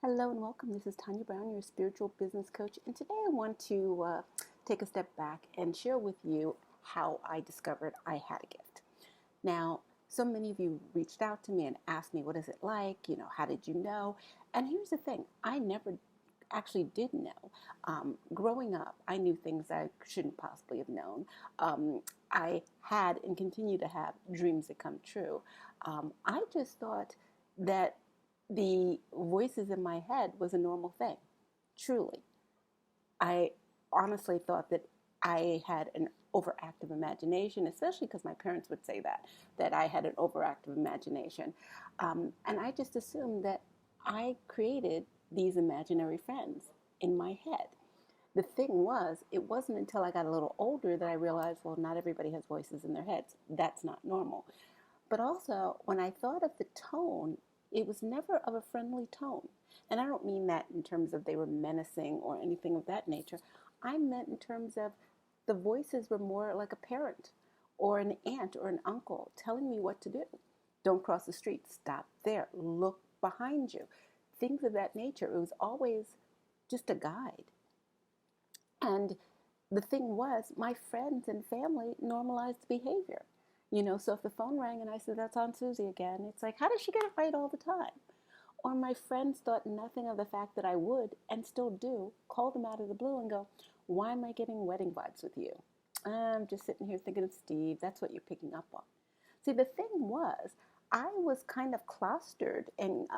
Hello and welcome. This is Tanya Brown, your spiritual business coach. And today I want to take a step back and share with you how I discovered I had a gift. Now, so many of you reached out to me and asked me, what is it like? How did you know? And here's the thing, I never actually did know. Growing up, I knew things I shouldn't possibly have known. I had and continue to have dreams that come true. I just thought that the voices in my head was a normal thing. Truly. I honestly thought that I had an overactive imagination, especially because my parents would say that I had an overactive imagination. And I just assumed that I created these imaginary friends in my head. The thing was, it wasn't until I got a little older that I realized, well, not everybody has voices in their heads. That's not normal. But also, when I thought of the tone, it was never of a friendly tone. And I don't mean that in terms of they were menacing or anything of that nature. I meant in terms of the voices were more like a parent or an aunt or an uncle telling me what to do. Don't cross the street. Stop there. Look behind you. Things of that nature. It was always just a guide. And the thing was, my friends and family normalized the behavior. So if the phone rang and I said, that's Aunt Susie again, it's like, how does she get it right all the time? Or my friends thought nothing of the fact that I would, and still do, call them out of the blue and go, why am I getting wedding vibes with you? I'm just sitting here thinking of Steve. That's what you're picking up on. See, the thing was, I was kind of clustered and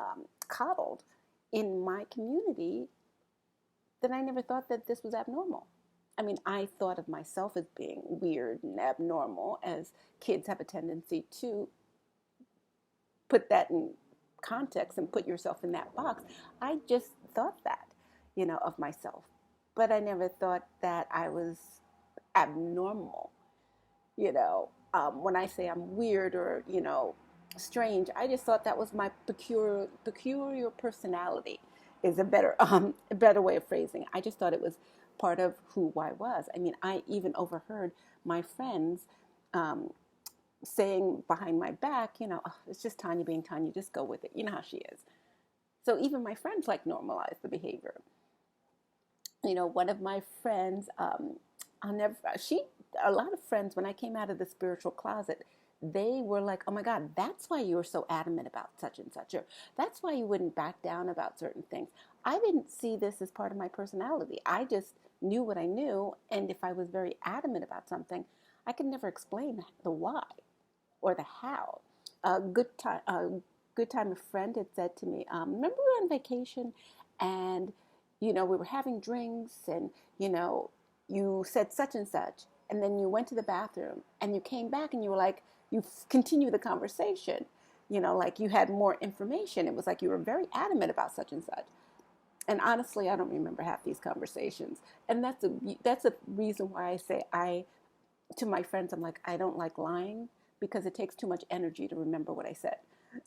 coddled in my community that I never thought that this was abnormal. I mean, I thought of myself as being weird and abnormal, as kids have a tendency to put that in context and put yourself in that box. I just thought that, of myself. But I never thought that I was abnormal. When I say I'm weird or, strange, I just thought that was my peculiar personality is a better way of phrasing. I just thought it was part of who I was. I mean, I even overheard my friends saying behind my back, oh, it's just Tanya being Tanya, just go with it. You know how she is. So even my friends normalized the behavior. One of my friends, a lot of friends, when I came out of the spiritual closet, they were like, oh my God, that's why you were so adamant about such and such, or that's why you wouldn't back down about certain things. I didn't see this as part of my personality. I just knew what I knew, and if I was very adamant about something, I could never explain the why or the how. A good time, a friend had said to me, remember we were on vacation, and we were having drinks, and you said such and such, and then you went to the bathroom, and you came back, and you were like, you continue the conversation, like you had more information. It was like you were very adamant about such and such. And honestly, I don't remember half these conversations. And that's a reason why I say to my friends, I'm like, I don't like lying because it takes too much energy to remember what I said.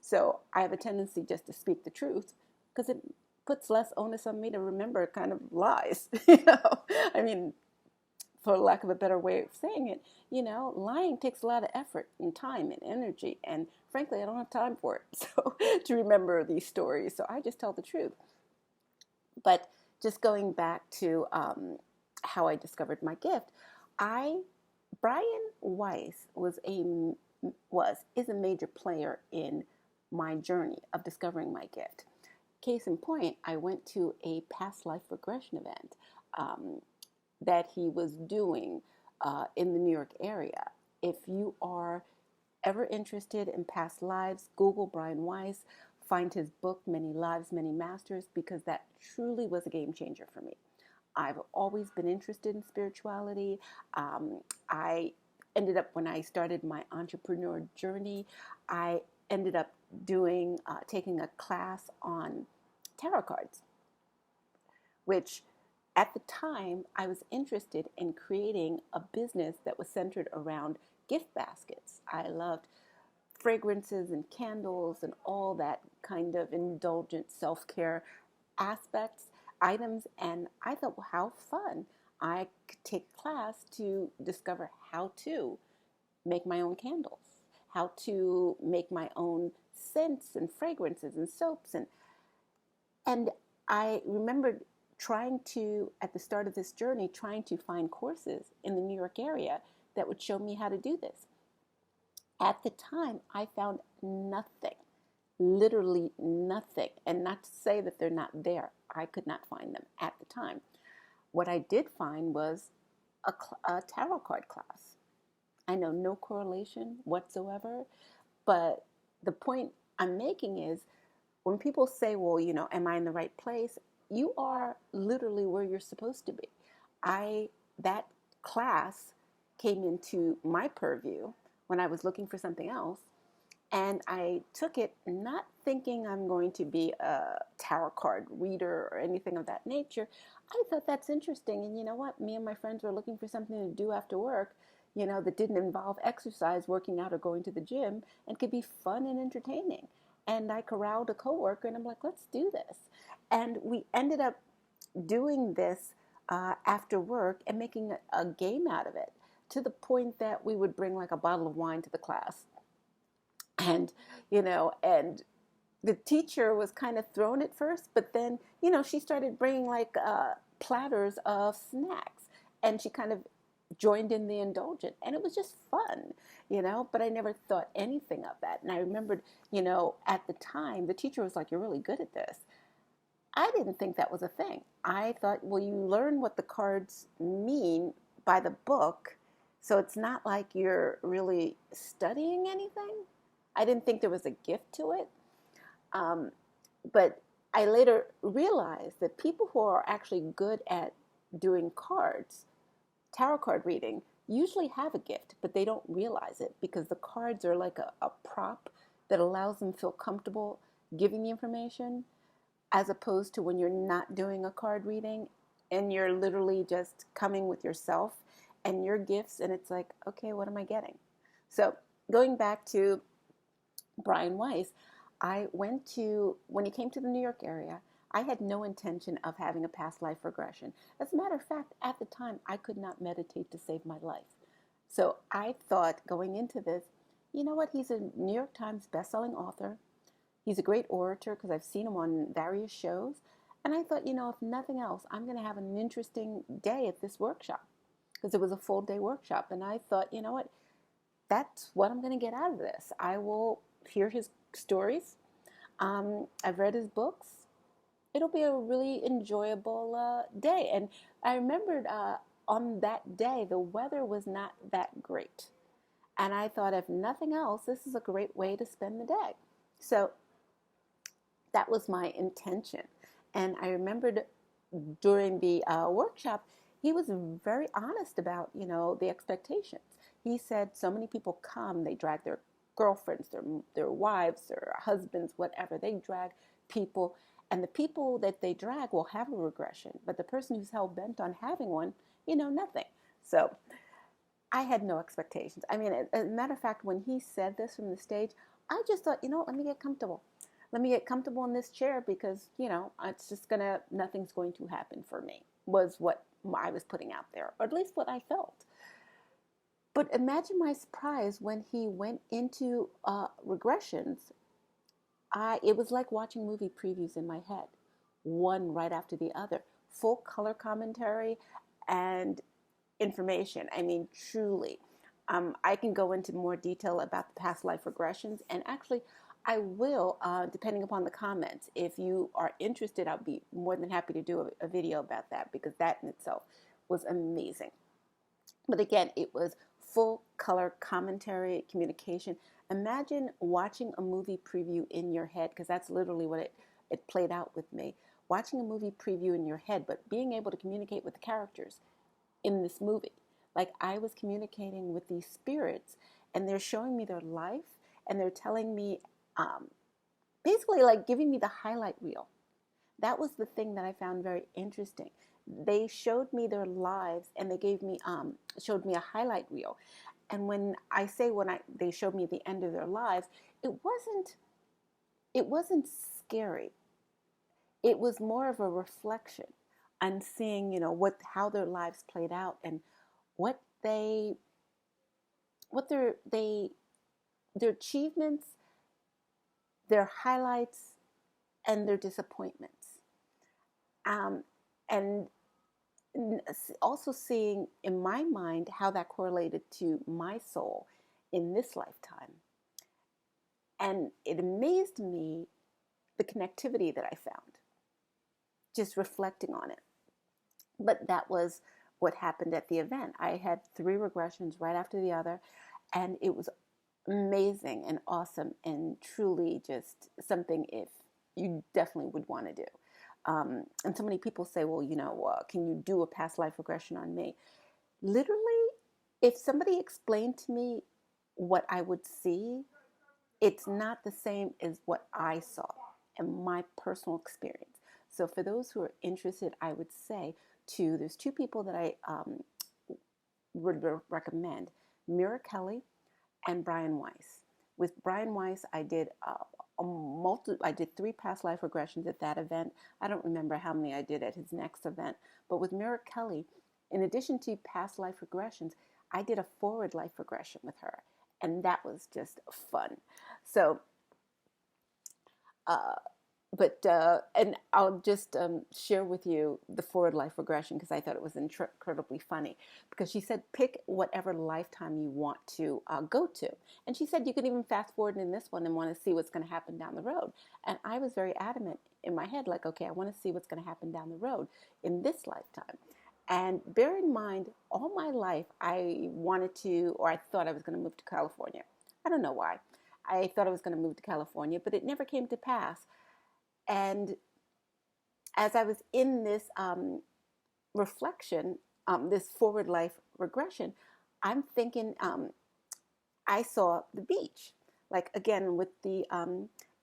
So I have a tendency just to speak the truth because it puts less onus on me to remember kind of lies. I mean, for lack of a better way of saying it, lying takes a lot of effort and time and energy. And frankly, I don't have time for it so to remember these stories. So I just tell the truth. But just going back to how I discovered my gift, Brian Weiss is a major player in my journey of discovering my gift. Case in point, I went to a past life regression event that he was doing in the New York area. If you are ever interested in past lives, Google Brian Weiss, find his book, Many Lives, Many Masters, because that truly was a game changer for me. I've always been interested in spirituality. I ended up, when I started my entrepreneur journey, I ended up taking a class on tarot cards, which at the time I was interested in creating a business that was centered around gift baskets. I loved fragrances and candles and all that kind of indulgent self-care items, and I thought, well, how fun. I could take a class to discover how to make my own candles, how to make my own scents and fragrances and soaps, and I remembered trying to, at the start of this journey, trying to find courses in the New York area that would show me how to do this. At the time, I found nothing, literally nothing. And not to say that they're not there, I could not find them at the time. What I did find was a tarot card class. I know no correlation whatsoever, but the point I'm making is when people say, well, am I in the right place? You are literally where you're supposed to be. That class came into my purview when I was looking for something else, and I took it not thinking I'm going to be a tarot card reader or anything of that nature. I thought that's interesting. And you know what? Me and my friends were looking for something to do after work, that didn't involve exercise, working out, or going to the gym, and could be fun and entertaining. And I corralled a coworker and I'm like, let's do this. And we ended up doing this after work and making a game out of it, to the point that we would bring like a bottle of wine to the class. And, and the teacher was kind of thrown at first, but then, she started bringing like platters of snacks, and she kind of joined in the indulgent, and it was just fun, but I never thought anything of that. And I remembered, at the time, the teacher was like, you're really good at this. I didn't think that was a thing. I thought, well, you learn what the cards mean by the book, so it's not like you're really studying anything. I didn't think there was a gift to it. But I later realized that people who are actually good at doing cards, tarot card reading, usually have a gift, but they don't realize it because the cards are like a prop that allows them to feel comfortable giving the information, as opposed to when you're not doing a card reading and you're literally just coming with yourself and your gifts, and it's like, okay, what am I getting? So going back to Brian Weiss, when he came to the New York area, I had no intention of having a past life regression. As a matter of fact, at the time, I could not meditate to save my life. So I thought going into this, you know what, he's a New York Times bestselling author. He's a great orator because I've seen him on various shows. And I thought, if nothing else, I'm going to have an interesting day at this workshop, because it was a full day workshop. And I thought, you know what, that's what I'm going to get out of this. I will hear his stories. I've read his books. It'll be a really enjoyable day. And I remembered on that day, the weather was not that great. And I thought, if nothing else, this is a great way to spend the day. So that was my intention. And I remembered during the workshop, he was very honest about, the expectations. He said so many people come, they drag their girlfriends, their wives, their husbands, whatever. They drag people, and the people that they drag will have a regression. But the person who's hell bent on having one, nothing. So I had no expectations. I mean, as a matter of fact, when he said this from the stage, I just thought, let me get comfortable. Let me get comfortable in this chair because, it's just nothing's going to happen for me, was what I was putting out there, or at least what I felt. But imagine my surprise when he went into regressions. It was like watching movie previews in my head, one right after the other. Full color commentary and information. I mean, truly. I can go into more detail about the past life regressions, and actually I will, depending upon the comments. If you are interested, I'll be more than happy to do a video about that, because that in itself was amazing. But again, it was full color commentary, communication. Imagine watching a movie preview in your head, because that's literally what it played out with me. Watching a movie preview in your head, but being able to communicate with the characters in this movie. Like, I was communicating with these spirits, and they're showing me their life, and they're telling me, basically like giving me the highlight reel. That was the thing that I found very interesting. They showed me their lives, and they showed me a highlight reel. And when they showed me the end of their lives, it wasn't scary. It was more of a reflection on seeing, how their lives played out, and their achievements, their highlights, and their disappointments. Um, and also seeing in my mind how that correlated to my soul in this lifetime. And it amazed me the connectivity that I found, just reflecting on it. But that was what happened at the event. I had 3 regressions right after the other, and it was amazing and awesome and truly just something if you definitely would want to do. And so many people say, well, can you do a past life regression on me? Literally, if somebody explained to me what I would see, it's not the same as what I saw and my personal experience. So for those who are interested, I would say there's 2 people that I would recommend, Mira Kelly and Brian Weiss. With Brian Weiss, I did I did 3 past life regressions at that event. I don't remember how many I did at his next event. But with Mira Kelly, in addition to past life regressions, I did a forward life regression with her. And that was just fun. So, uh, and I'll just share with you the forward life regression because I thought it was incredibly funny. Because she said, pick whatever lifetime you want to go to. And she said you can even fast forward in this one and want to see what's going to happen down the road. And I was very adamant in my head, like, okay, I want to see what's going to happen down the road in this lifetime. And bear in mind, all my life I wanted to, or I thought I was going to move to California. I don't know why. I thought I was going to move to California, but it never came to pass. And as I was in this reflection, this forward life regression, I'm thinking I saw the beach. Like, again, with the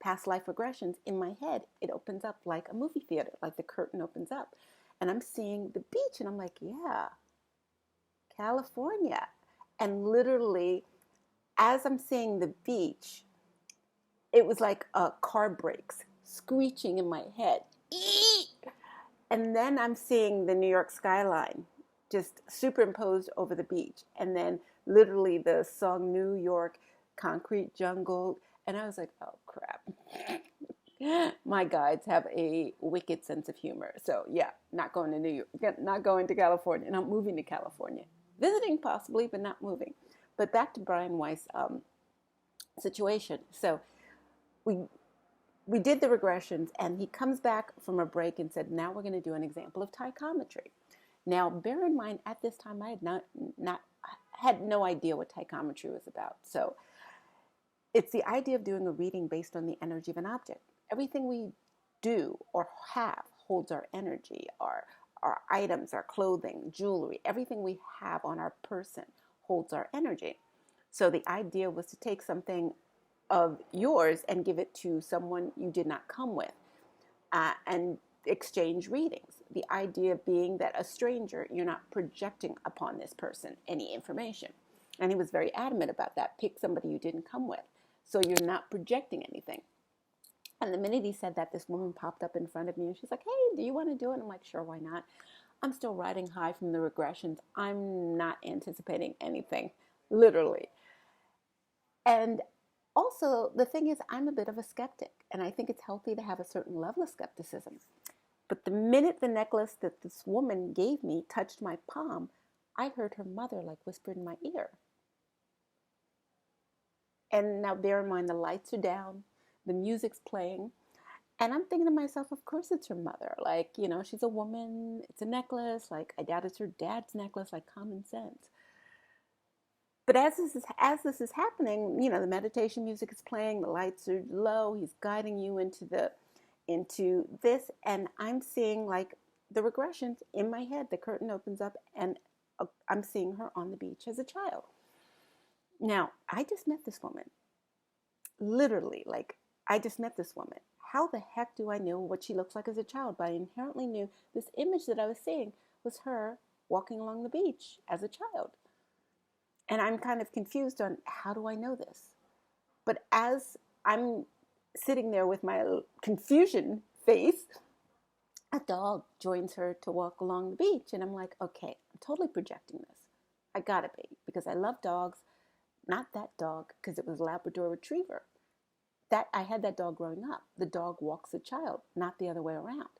past life regressions, in my head, it opens up like a movie theater, like the curtain opens up. And I'm seeing the beach, and I'm like, yeah, California. And literally, as I'm seeing the beach, it was like car brakes screeching in my head. And then I'm seeing the New York skyline just superimposed over the beach. And then literally the song New York, Concrete Jungle. And I was like, oh, crap. My guides have a wicked sense of humor. So yeah, not going to New York, not going to California, not moving to California. Visiting possibly, but not moving. But back to Brian Weiss' situation. So we did the regressions, and he comes back from a break and said, now we're going to do an example of psychometry. Now, bear in mind, at this time, I had no idea what psychometry was about. So it's the idea of doing a reading based on the energy of an object. Everything we do or have holds our energy, our items, our clothing, jewelry, everything we have on our person holds our energy. So the idea was to take something of yours and give it to someone you did not come with, and exchange readings. The idea being that a stranger, you're not projecting upon this person any information. And he was very adamant about that. Pick somebody you didn't come with, so you're not projecting anything. And the minute he said that, this woman popped up in front of me and she's like, hey, do you want to do it? I'm like, sure, why not? I'm still riding high from the regressions. I'm not anticipating anything, literally. And also, the thing is, I'm a bit of a skeptic, and I think it's healthy to have a certain level of skepticism. But the minute the necklace that this woman gave me touched my palm, I heard her mother like whisper in my ear. And now bear in mind, the lights are down, the music's playing, and I'm thinking to myself, of course it's her mother. Like, she's a woman, it's a necklace, like I doubt it's her dad's necklace, like common sense. But as this is happening, the meditation music is playing, the lights are low, he's guiding you into this, and I'm seeing like the regressions in my head. The curtain opens up, and I'm seeing her on the beach as a child. Now, I just met this woman. Literally, like, I just met this woman. How the heck do I know what she looks like as a child? But I inherently knew this image that I was seeing was her walking along the beach as a child. And I'm kind of confused on how do I know this? But as I'm sitting there with my confusion face, a dog joins her to walk along the beach. And I'm like, okay, I'm totally projecting this. I gotta be, because I love dogs. Not that dog, because it was a Labrador Retriever. I had that dog growing up. The dog walks the child, not the other way around.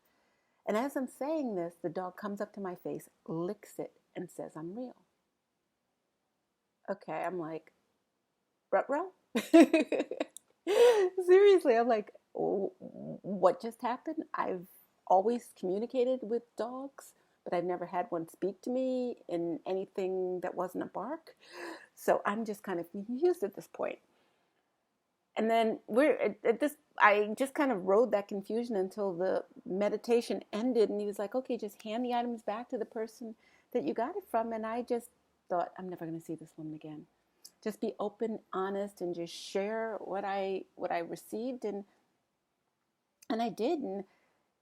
And as I'm saying this, the dog comes up to my face, licks it, and says, I'm real. Okay, I'm like, ruh-roh? Seriously, I'm like, what just happened? I've always communicated with dogs, but I've never had one speak to me in anything that wasn't a bark. So I'm just kind of confused at this point. And then we're at this, I just kind of rode that confusion until the meditation ended. And he was like, okay, just hand the items back to the person that you got it from. And I just thought, I'm never going to see this woman again. Just be open, honest, and just share what I received. And I did. And,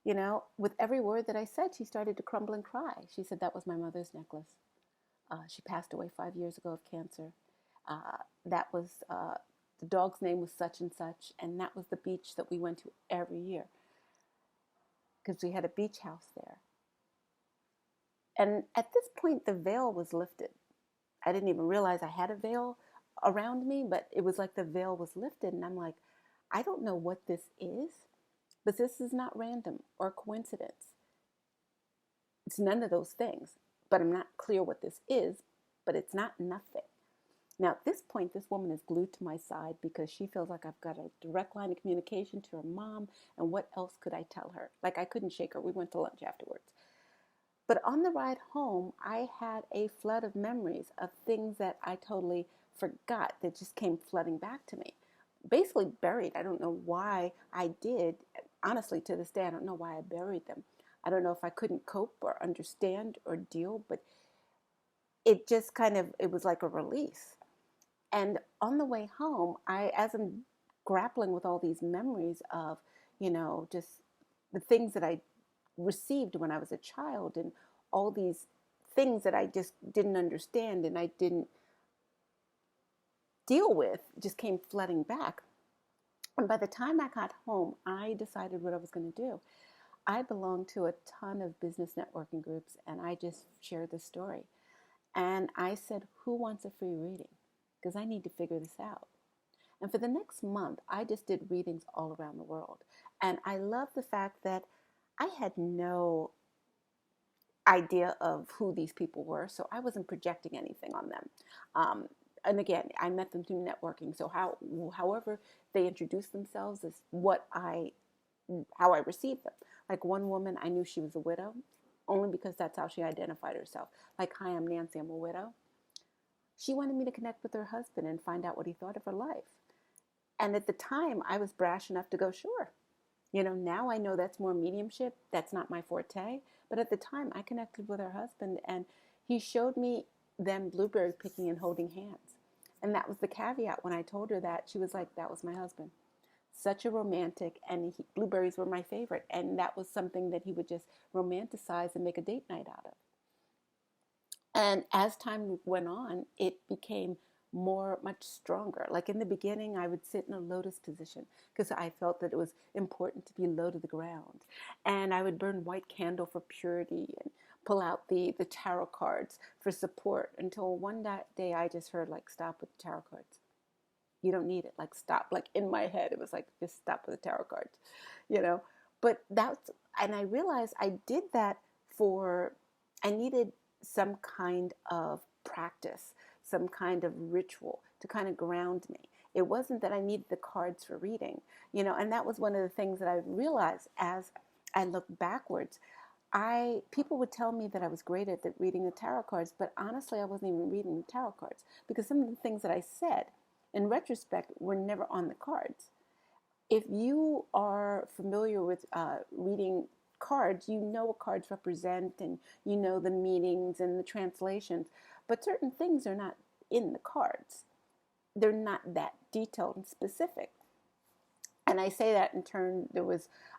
you know, with every word that I said, she started to crumble and cry. She said, that was my mother's necklace. She passed away 5 years ago of cancer. That was the dog's name was such and such, and that was the beach that we went to every year because we had a beach house there. And at this point, the veil was lifted. I didn't even realize I had a veil around me, but it was like the veil was lifted, and I'm like, I don't know what this is, but this is not random or coincidence. It's none of those things, but I'm not clear what this is, but it's not nothing. Now, at this point, this woman is glued to my side because she feels like I've got a direct line of communication to her mom, and what else could I tell her? Like, I couldn't shake her. We went to lunch afterwards. But on the ride home, I had a flood of memories of things that I totally forgot that just came flooding back to me. Basically buried. I don't know why I did. Honestly, to this day, I don't know why I buried them. I don't know if I couldn't cope or understand or deal, but it just kind of, it was like a release. And on the way home, as I'm grappling with all these memories of, you know, just the things that I received when I was a child and all these things that I just didn't understand and I didn't deal with just came flooding back. And by the time I got home, I decided what I was going to do. I belong to a ton of business networking groups, and I just shared this story. And I said, who wants a free reading? Because I need to figure this out. And for the next month, I just did readings all around the world. And I love the fact that I had no idea of who these people were, so I wasn't projecting anything on them. And again, I met them through networking. So however they introduced themselves is how I received them. Like one woman, I knew she was a widow, only because that's how she identified herself. Like, hi, I'm Nancy, I'm a widow. She wanted me to connect with her husband and find out what he thought of her life. And at the time, I was brash enough to go, sure. You know, now I know that's more mediumship. That's not my forte. But at the time, I connected with her husband, and he showed me them blueberry picking and holding hands. And that was the caveat. When I told her that, she was like, that was my husband. Such a romantic, and blueberries were my favorite. And that was something that he would just romanticize and make a date night out of. And as time went on, it became much stronger. Like in the beginning, I would sit in a lotus position because I felt that it was important to be low to the ground. And I would burn white candle for purity and pull out the tarot cards for support until one day I just heard, like, stop with the tarot cards. You don't need it. Like, stop. Like in my head, it was like, just stop with the tarot cards, you know. But and I realized I did that I needed some kind of practice, some kind of ritual to kind of ground me. It wasn't that I needed the cards for reading, you know, and that was one of the things that I realized as I look backwards. People would tell me that I was great at reading the tarot cards, but honestly, I wasn't even reading the tarot cards because some of the things that I said in retrospect were never on the cards. If you are familiar with reading cards, you know what cards represent and you know the meanings and the translations, but certain things are not in the cards. They're not that detailed and specific. And I say that in turn,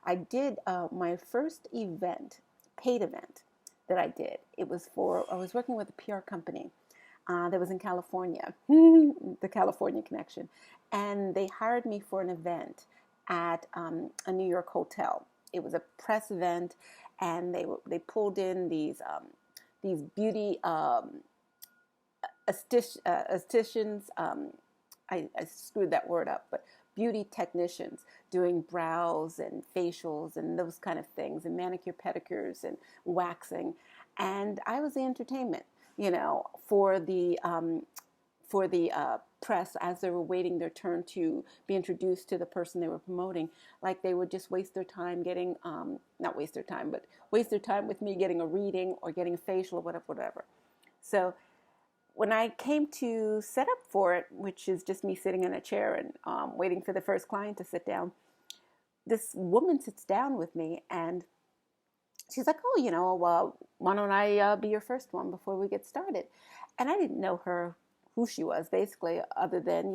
I did my first event, paid event that I did. I was working with a PR company that was in California, the California connection. And they hired me for an event at a New York hotel. It was a press event, and they pulled in these beauty estheticians. I screwed that word up, but beauty technicians doing brows and facials and those kind of things, and manicure pedicures and waxing. And I was the entertainment, for the press as they were waiting their turn to be introduced to the person they were promoting. Like they would just waste their time getting, not waste their time, but waste their time with me getting a reading or getting a facial or whatever. So when I came to set up for it, which is just me sitting in a chair and waiting for the first client to sit down, this woman sits down with me and she's like, oh, why don't I be your first one before we get started? And I didn't know who she was, basically, other than,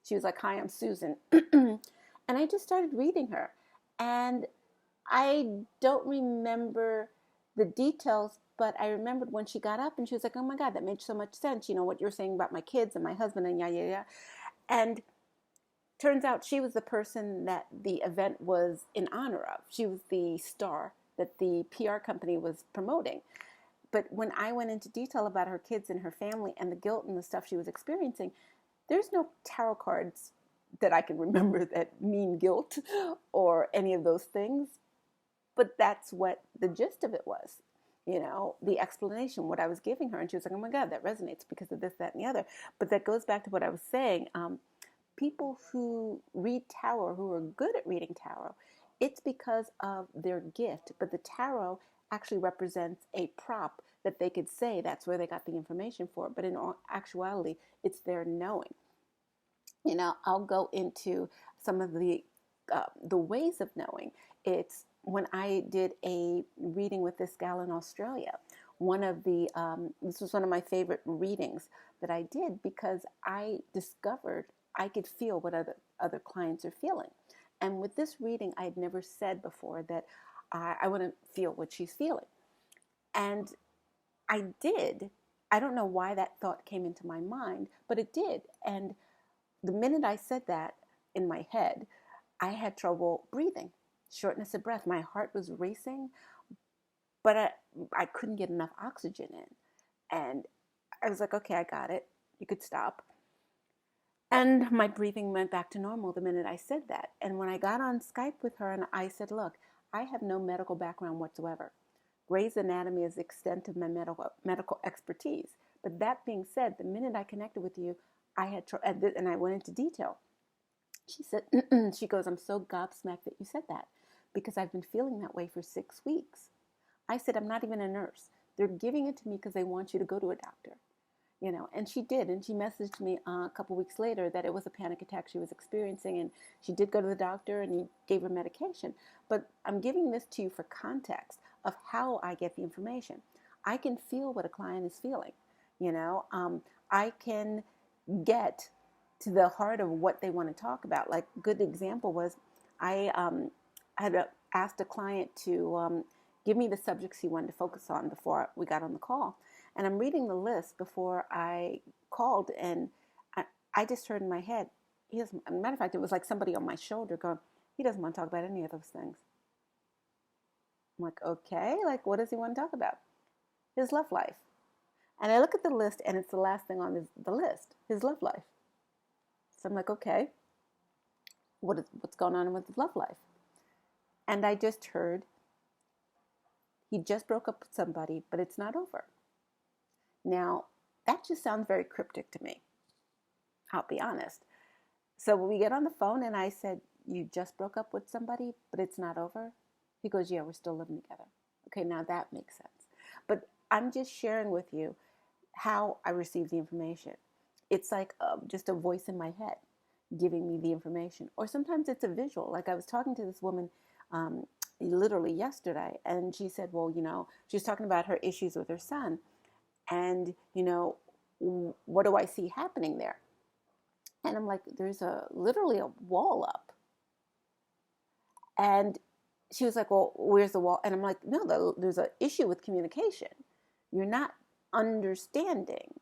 she was like, hi, I'm Susan. And I just started reading her. And I don't remember the details, but I remembered when she got up and she was like, oh my God, that made so much sense. You know, what you're saying about my kids and my husband and yeah. And turns out she was the person that the event was in honor of. She was the star that the PR company was promoting. But when I went into detail about her kids and her family and the guilt and the stuff she was experiencing, there's no tarot cards that I can remember that mean guilt or any of those things. But that's what the gist of it was, the explanation, what I was giving her. And she was like, oh my God, that resonates because of this, that, and the other. But that goes back to what I was saying. People who read tarot, who are good at reading tarot, it's because of their gift. But the tarot actually represents a prop that they could say that's where they got the information for. But in actuality, it's their knowing. I'll go into some of the ways of knowing. It's when I did a reading with this gal in Australia. This was one of my favorite readings that I did because I discovered I could feel what other clients are feeling. And with this reading, I had never said before that I want to feel what she's feeling. And I did. I don't know why that thought came into my mind, but it did. And the minute I said that in my head, I had trouble breathing, shortness of breath. My heart was racing, but I couldn't get enough oxygen in. And I was like, okay, I got it. You could stop. And my breathing went back to normal the minute I said that. And when I got on Skype with her and I said, look, I have no medical background whatsoever. Grey's Anatomy is the extent of my medical expertise. But that being said, the minute I connected with you, and I went into detail. She said, she goes, I'm so gobsmacked that you said that because I've been feeling that way for 6 weeks. I said, I'm not even a nurse. They're giving it to me because they want you to go to a doctor. And she did. And she messaged me a couple weeks later that it was a panic attack she was experiencing. And she did go to the doctor and he gave her medication. But I'm giving this to you for context of how I get the information. I can feel what a client is feeling. I can get to the heart of what they want to talk about. Like a good example was I had asked a client to give me the subjects he wanted to focus on before we got on the call. And I'm reading the list before I called, and I just heard in my head, as a matter of fact, it was like somebody on my shoulder going, he doesn't want to talk about any of those things. I'm like, okay, like what does he want to talk about? His love life. And I look at the list, and it's the last thing on the list, his love life. So I'm like, okay, what's going on with his love life? And I just heard, he just broke up with somebody, but it's not over. Now, that just sounds very cryptic to me. I'll be honest. So when we get on the phone and I said, you just broke up with somebody, but it's not over? He goes, yeah, we're still living together. Okay, now that makes sense. But I'm just sharing with you how I receive the information. It's like just a voice in my head giving me the information. Or sometimes it's a visual. Like I was talking to this woman literally yesterday, and she said, well, she was talking about her issues with her son. And, what do I see happening there? And I'm like, there's literally a wall up. And she was like, well, where's the wall? And I'm like, no, there's an issue with communication. You're not understanding.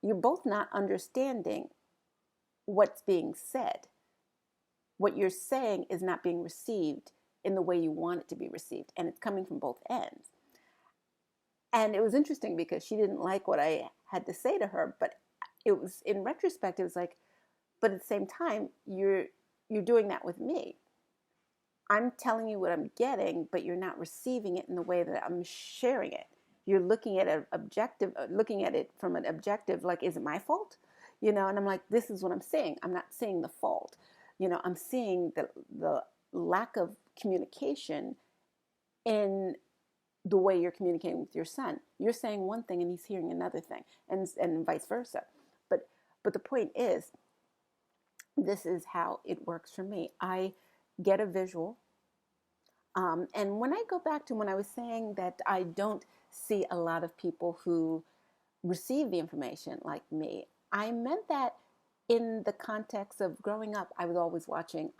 You're both not understanding what's being said. What you're saying is not being received in the way you want it to be received. And it's coming from both ends. And it was interesting because she didn't like what I had to say to her, but it was, in retrospect, it was like, But at the same time, you're doing that with me. I'm telling you what I'm getting, but you're not receiving it in the way that I'm sharing it. You're looking at an objective, looking at it from an objective, like, is it my fault? And I'm like, this is what I'm seeing. I'm not seeing the fault. I'm seeing the lack of communication in the way you're communicating with your son. You're saying one thing and he's hearing another thing, and vice versa. But the point is, this is how it works for me. I get a visual. And when I go back to when I was saying that I don't see a lot of people who receive the information like me, I meant that in the context of growing up, I was always watching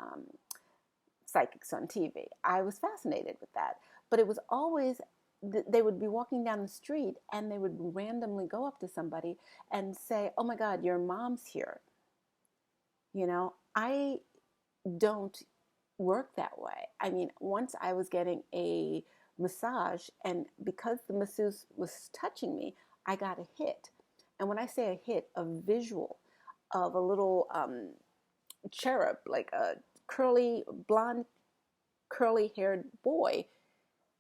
psychics on TV. I was fascinated with that. But it was always, they would be walking down the street and they would randomly go up to somebody and say, oh my God, your mom's here. I don't work that way. I mean, once I was getting a massage, and because the masseuse was touching me, I got a hit. And when I say a hit, a visual of a little cherub, like a blonde, curly haired boy.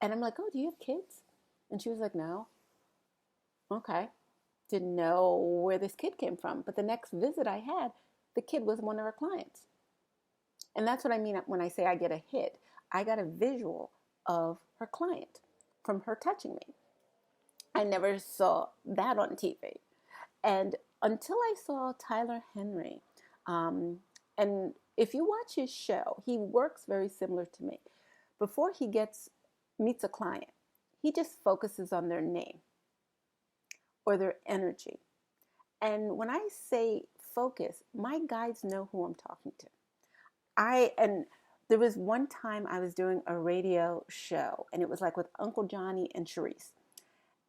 And I'm like, oh, do you have kids? And she was like, no. Okay. Didn't know where this kid came from. But the next visit I had, the kid was one of her clients. And that's what I mean when I say I get a hit. I got a visual of her client from her touching me. I never saw that on TV. And until I saw Tyler Henry, and if you watch his show, he works very similar to me. Before he meets a client, he just focuses on their name or their energy. And when I say focus, my guides know who I'm talking to. And there was one time I was doing a radio show, and it was like with Uncle Johnny and Sharice.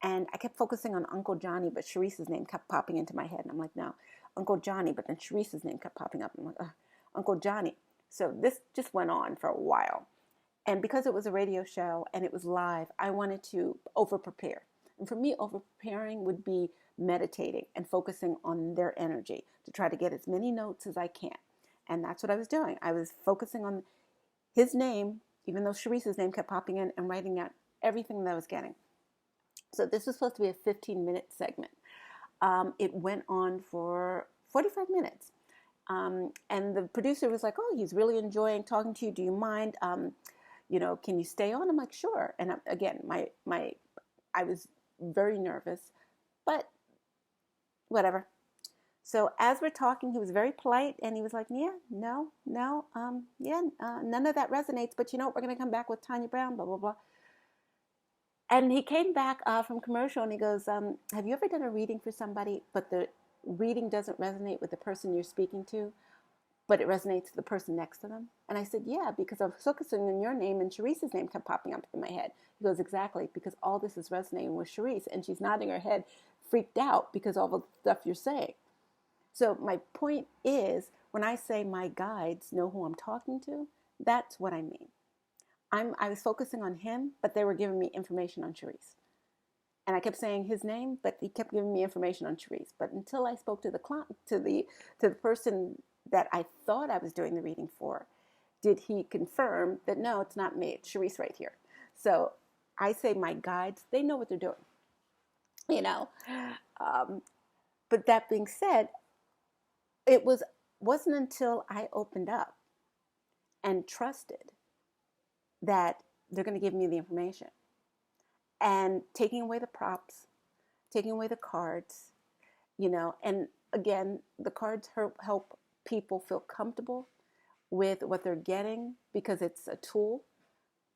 And I kept focusing on Uncle Johnny, but Sharice's name kept popping into my head. And I'm like, no, Uncle Johnny. But then Sharice's name kept popping up. I'm like, Uncle Johnny. So this just went on for a while. And because it was a radio show and it was live, I wanted to over-prepare. And for me, over-preparing would be meditating and focusing on their energy to try to get as many notes as I can. And that's what I was doing. I was focusing on his name, even though Sharice's name kept popping in, and writing out everything that I was getting. So this was supposed to be a 15-minute segment. It went on for 45 minutes. And the producer was like, oh, he's really enjoying talking to you. Do you mind, can you stay on? I'm like, sure. And again, I was very nervous, but whatever. So as we're talking, he was very polite, and he was like, yeah, no, none of that resonates, but we're going to come back with Tanya Brown, blah, blah, blah. And he came back from commercial, and he goes, have you ever done a reading for somebody, but the reading doesn't resonate with the person you're speaking to, but it resonates with the person next to them? And I said, yeah, because I was focusing on your name, and Sharice's name kept popping up in my head. He goes, exactly, because all this is resonating with Sharice, and she's nodding her head, freaked out because all the stuff you're saying. So my point is, when I say my guides know who I'm talking to, that's what I mean. I was focusing on him, but they were giving me information on Sharice. And I kept saying his name, but he kept giving me information on Sharice. But until I spoke to the person that I thought I was doing the reading for, did he confirm that, no, it's not me, it's Sharice right here. So I say my guides, they know what they're doing. But that being said, it wasn't until I opened up and trusted that they're going to give me the information, and taking away the props, taking away the cards, and again, the cards help people feel comfortable with what they're getting because it's a tool.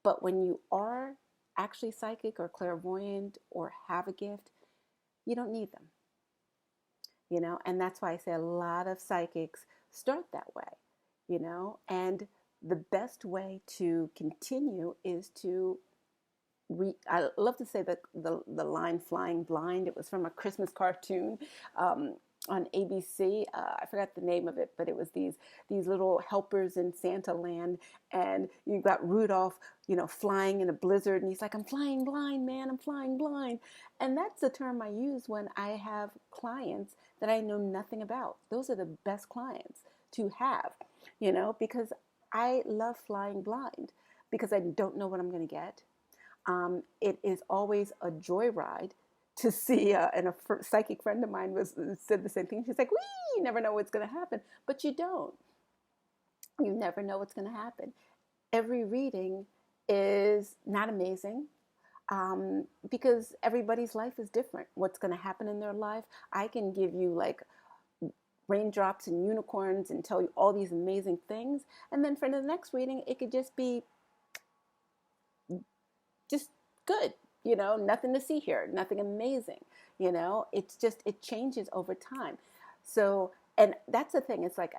But when you are actually psychic or clairvoyant or have a gift, you don't need them. And that's why I say a lot of psychics start that way, and the best way to continue is to I love to say the line "flying blind." It was from a Christmas cartoon on ABC. I forgot the name of it, but it was these little helpers in Santa land, and you got Rudolph, flying in a blizzard, and he's like, "I'm flying blind, man. I'm flying blind." And that's the term I use when I have clients that I know nothing about. Those are the best clients to have, because I love flying blind because I don't know what I'm going to get. It is always a joyride to see, and a psychic friend of mine said the same thing. She's like, "Wee, you never know what's going to happen," but you don't. You never know what's going to happen. Every reading is not amazing, because everybody's life is different. What's going to happen in their life, I can give you like raindrops and unicorns and tell you all these amazing things, and then for the next reading, it could just be just good, nothing to see here, nothing amazing, it's just, it changes over time. So, and that's the thing, it's like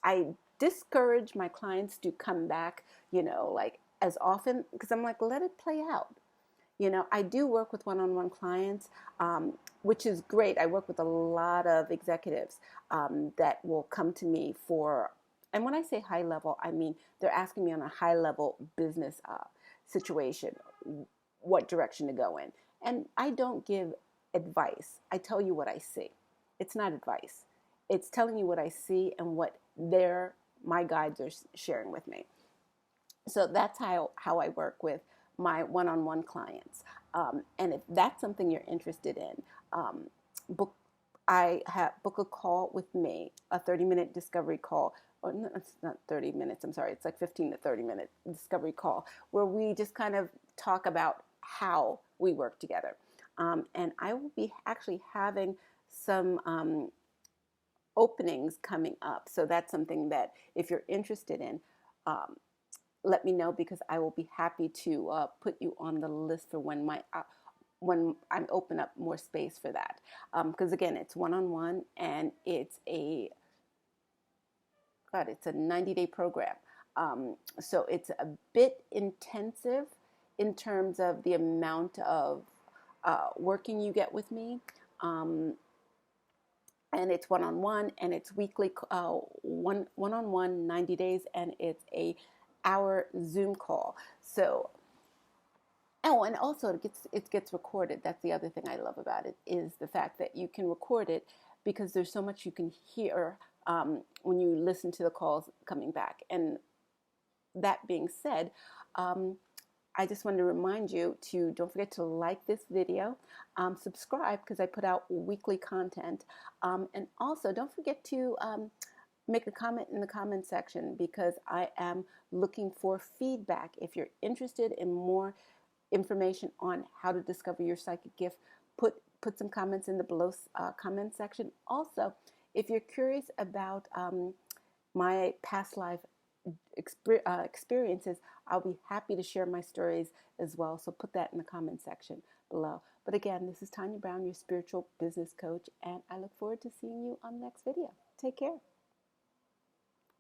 I discourage my clients to come back, like as often, because I'm like, let it play out. I do work with one-on-one clients, which is great. I work with a lot of executives that will come to me for, and when I say high level, I mean they're asking me on a high level business situation, what direction to go in. And I don't give advice. I tell you what I see. It's not advice. It's telling you what I see and what my guides are sharing with me. So that's how I work with my one-on-one clients. And if that's something you're interested in, book a call with me, a 30-minute discovery call. Or no, it's not 30 minutes, I'm sorry, it's like 15 to 30-minute discovery call where we just kind of talk about how we work together. And I will be actually having some openings coming up. So that's something that if you're interested in, let me know, because I will be happy to put you on the list for when I open up more space for that. Because again, it's one-on-one, and it's a 90-day program. So it's a bit intensive in terms of the amount of working you get with me. And it's one-on-one, and it's weekly, one-on-one, 90 days, and it's a hour Zoom call. So, and also it gets recorded. That's the other thing I love about it, is the fact that you can record it, because there's so much you can hear when you listen to the calls coming back. And that being said, I just wanted to remind you to don't forget to like this video, subscribe, because I put out weekly content, and also don't forget to make a comment in the comment section, because I am looking for feedback. If you're interested in more information on how to discover your psychic gift, put some comments in the below comment section. Also, if you're curious about my past life experiences, I'll be happy to share my stories as well. So put that in the comment section below. But again, this is Tanya Brown, your spiritual business coach, and I look forward to seeing you on the next video. Take care.